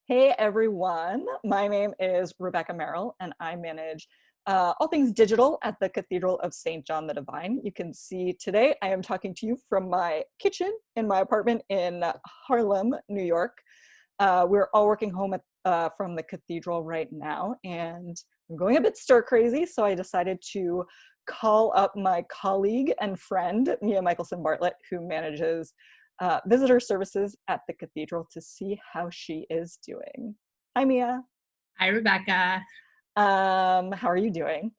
Hey everyone, my name is Rebecca Merrill and I manage all things digital at the Cathedral of St. John the Divine. You can see today I am talking to you from my kitchen in my apartment in Harlem, New York. We're all working home from the Cathedral right now and I'm going a bit stir crazy, so I decided to call up my colleague and friend, Michelson-Bartlett, who manages visitor services at the Cathedral to see how she is doing. Hi, Mia. Hi, Rebecca. How are you doing?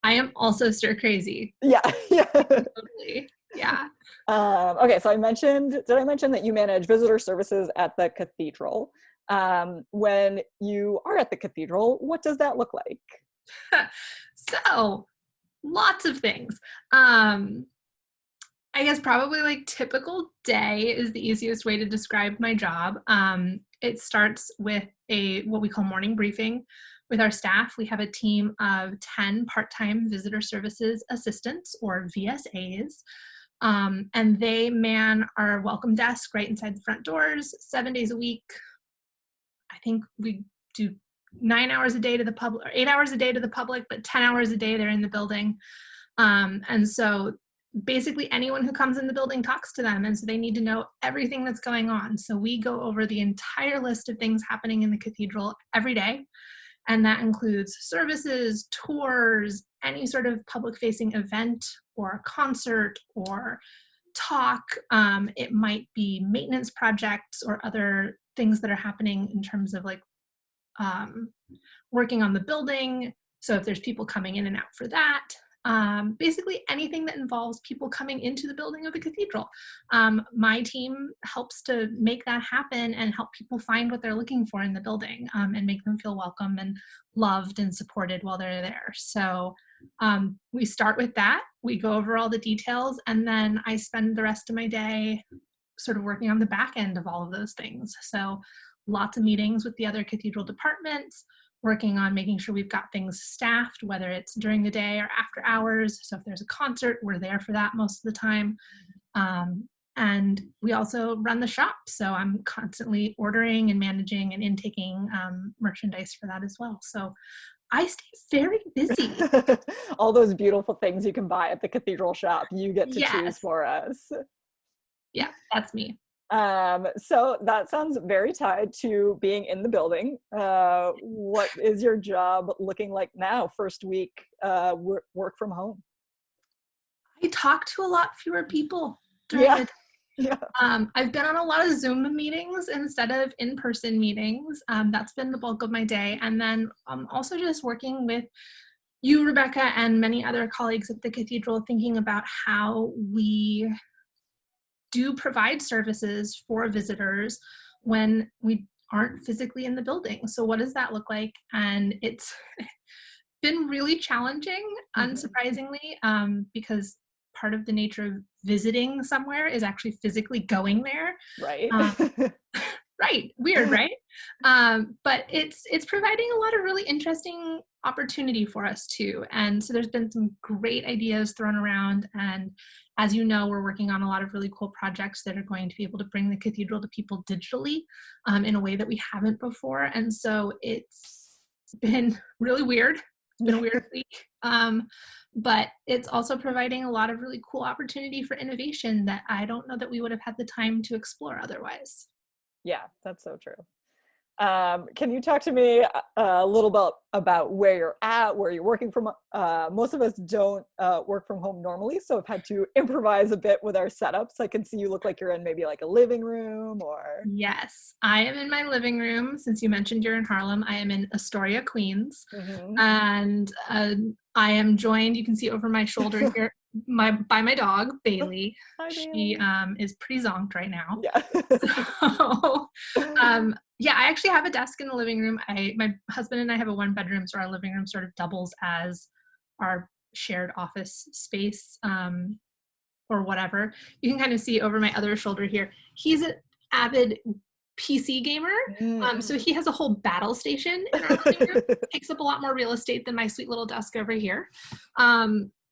I am also stir crazy. Yeah, yeah. Totally. Yeah. Okay, so did I mention that you manage visitor services at the Cathedral? When you are at the Cathedral, what does that look like? So, lots of things. I guess probably like typical day is the easiest way to describe my job. It starts with what we call morning briefing with our staff. We have a team of 10 part-time visitor services assistants, or VSAs. And they man our welcome desk right inside the front doors 7 days a week. I think we do 9 hours a day to the public, or 8 hours a day to the public, but 10 hours a day they're in the building. And so basically anyone who comes in the building talks to them. And so they need to know everything that's going on. So we go over the entire list of things happening in the cathedral every day. And that includes services, tours, any sort of public facing event or concert or talk. It might be maintenance projects or other things that are happening in terms of like um, working on the building. So if there's people coming in and out for that, basically anything that involves people coming into the building of the cathedral. My team helps to make that happen and help people find what they're looking for in the building, and make them feel welcome and loved and supported while they're there. So we start with that. We go over all the details, and then I spend the rest of my day sort of working on the back end of all of those things. So lots of meetings with the other cathedral departments, working on making sure we've got things staffed, whether it's during the day or after hours. So if there's a concert, we're there for that most of the time. And we also run the shop. So I'm constantly ordering and managing and intaking merchandise for that as well. So I stay very busy. All those beautiful things you can buy at the Cathedral shop, you get to choose Yes. for us. Yeah, that's me. So that sounds very tied to being in the building. What is your job looking like now, first week work from home? I talk to a lot fewer people during Yeah, the day. yeah. I've been on a lot of Zoom meetings instead of in-person meetings. That's been the bulk of my day. And then I'm also just working with you, Rebecca, and many other colleagues at the Cathedral, thinking about how we do provide services for visitors when we aren't physically in the building. So what does that look like? And it's been really challenging, Mhm. unsurprisingly, because part of the nature of visiting somewhere is actually physically going there. Right. Um, right, weird, right? But it's providing a lot of really interesting opportunity for us too. And so there's been some great ideas thrown around. And as you know, we're working on a lot of really cool projects that are going to be able to bring the cathedral to people digitally, in a way that we haven't before. And so it's been really weird. It's been a weird week. But it's also providing a lot of really cool opportunity for innovation that I don't know that we would have had the time to explore otherwise. Yeah, that's so true. Can you talk to me a little bit about where you're at, where you're working from? Most of us don't work from home normally, so I've had to improvise a bit with our setups. I can see you look like you're in maybe like a living room or. Yes, I am in my living room. Since you mentioned you're in Harlem, I am in Astoria, Queens, Mhm. and I am joined. You can see over my shoulder here, by my dog Bailey. Hi, She Bailey. is pretty zonked right now. Yeah. So, yeah, I actually have a desk in the living room. My husband and I have a one bedroom, so our living room sort of doubles as our shared office space. Or whatever. You can kind of see over my other shoulder here. He's an avid PC gamer. So Mm. he has a whole battle station in our living room. Takes up a lot more real estate than my sweet little desk over here.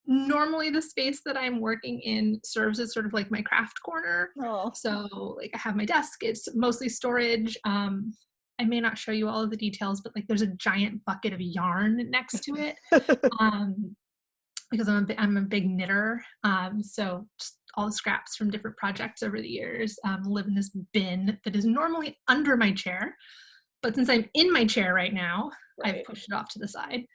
Normally the space that I'm working in serves as sort of like my craft corner. Oh. So like I have my desk, it's mostly storage. I may not show you all of the details, but like there's a giant bucket of yarn next to it. Because I'm a big knitter. So just all the scraps from different projects over the years live in this bin that is normally under my chair. But since I'm in my chair right now, Right. I've pushed it off to the side.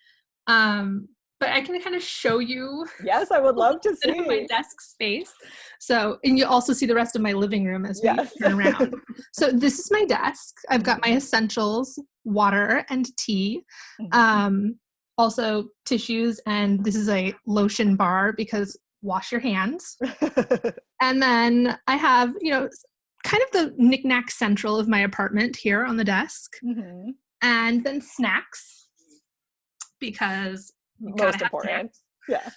But I can kind of show you. Yes, I would love to see my desk space. So, and you also see the rest of my living room as we turn around. So this is my desk. I've got my essentials, water and tea. Also tissues, and this is a lotion bar because wash your hands. And then I have, kind of the knickknack central of my apartment here on the desk. And then snacks, because you most important. Yeah.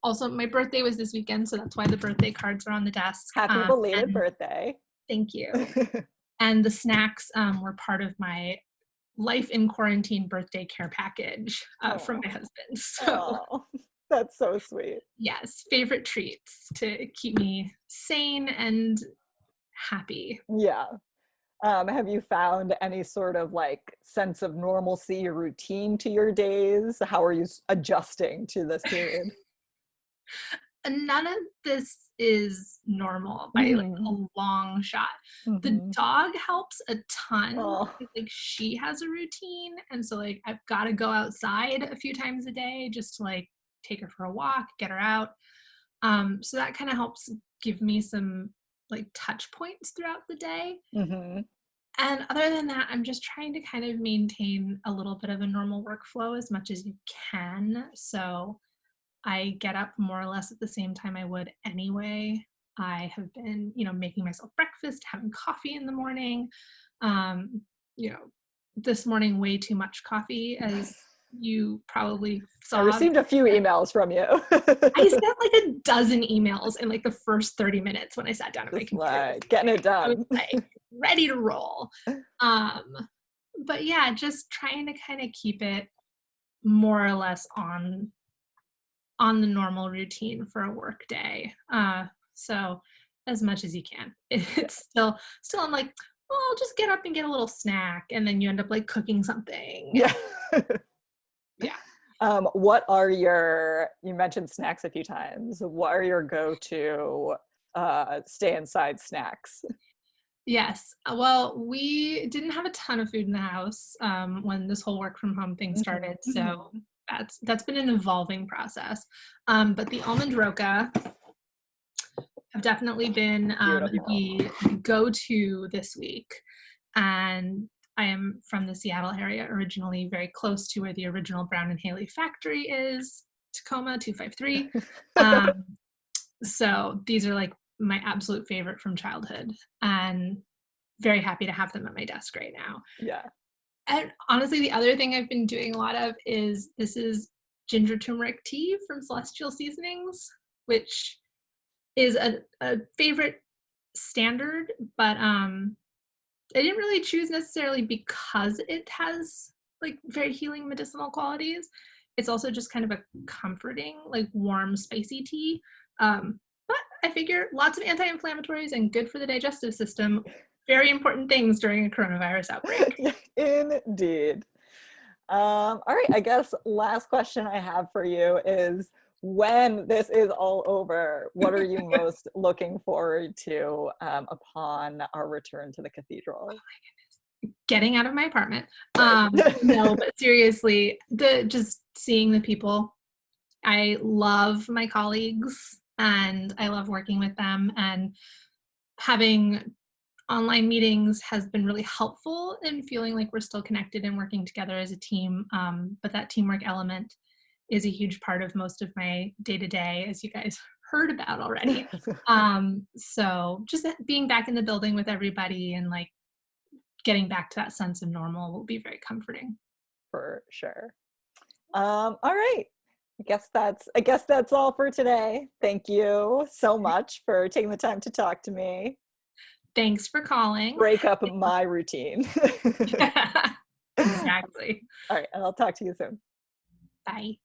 Also, my birthday was this weekend, so that's why the birthday cards are on the desk. Happy belated birthday. Thank you. And the snacks were part of my life in quarantine birthday care package from my husband. So that's so sweet. Yes, favorite treats to keep me sane and happy. Yeah. Have you found any sort of like sense of normalcy or routine to your days? How are you adjusting to this period? None of this is normal by like a long shot. The dog helps a ton. Like she has a routine, and so like I've got to go outside a few times a day just to like take her for a walk, get her out. So that kind of helps give me some like touch points throughout the day. And other than that, I'm just trying to kind of maintain a little bit of a normal workflow as much as you can. So I get up more or less at the same time I would anyway. I have been, making myself breakfast, having coffee in the morning. This morning, way too much coffee, as you probably saw. I received a few emails from you. I sent like a dozen emails in like the first 30 minutes when I sat down at my computer. Getting it done. I was like ready to roll. But yeah, just trying to kind of keep it more or less on the normal routine for a work day. So as much as you can. It's still I'm like, well, I'll just get up and get a little snack, and then you end up like cooking something. Yeah. Yeah. What are you mentioned snacks a few times. What are your go-to stay inside snacks? Yes. Well, we didn't have a ton of food in the house when this whole work from home thing started. So that's been an evolving process. But the almond roca have definitely been the go-to this week. And I am from the Seattle area originally, very close to where the original Brown and Haley factory is, Tacoma 253. So these are like my absolute favorite from childhood, and very happy to have them at my desk right now. Yeah. And honestly, the other thing I've been doing a lot of is this is ginger turmeric tea from Celestial Seasonings, which is a favorite standard, but I didn't really choose necessarily because it has like very healing medicinal qualities. It's also just kind of a comforting, like warm, spicy tea. But I figure lots of anti-inflammatories and good for the digestive system. Very important things during a coronavirus outbreak. Indeed. All right, I guess last question I have for you is, when this is all over, what are you most looking forward to upon our return to the cathedral? Oh my goodness. Getting out of my apartment. No, but seriously, just seeing the people. I love my colleagues and I love working with them, and having online meetings has been really helpful in feeling like we're still connected and working together as a team. But that teamwork element is a huge part of most of my day-to-day, as you guys heard about already. So just being back in the building with everybody and like getting back to that sense of normal will be very comforting. For sure. All right. I guess that's all for today. Thank you so much for taking the time to talk to me. Thanks for calling. Break up my routine. Yeah, exactly. All right, and I'll talk to you soon. Bye.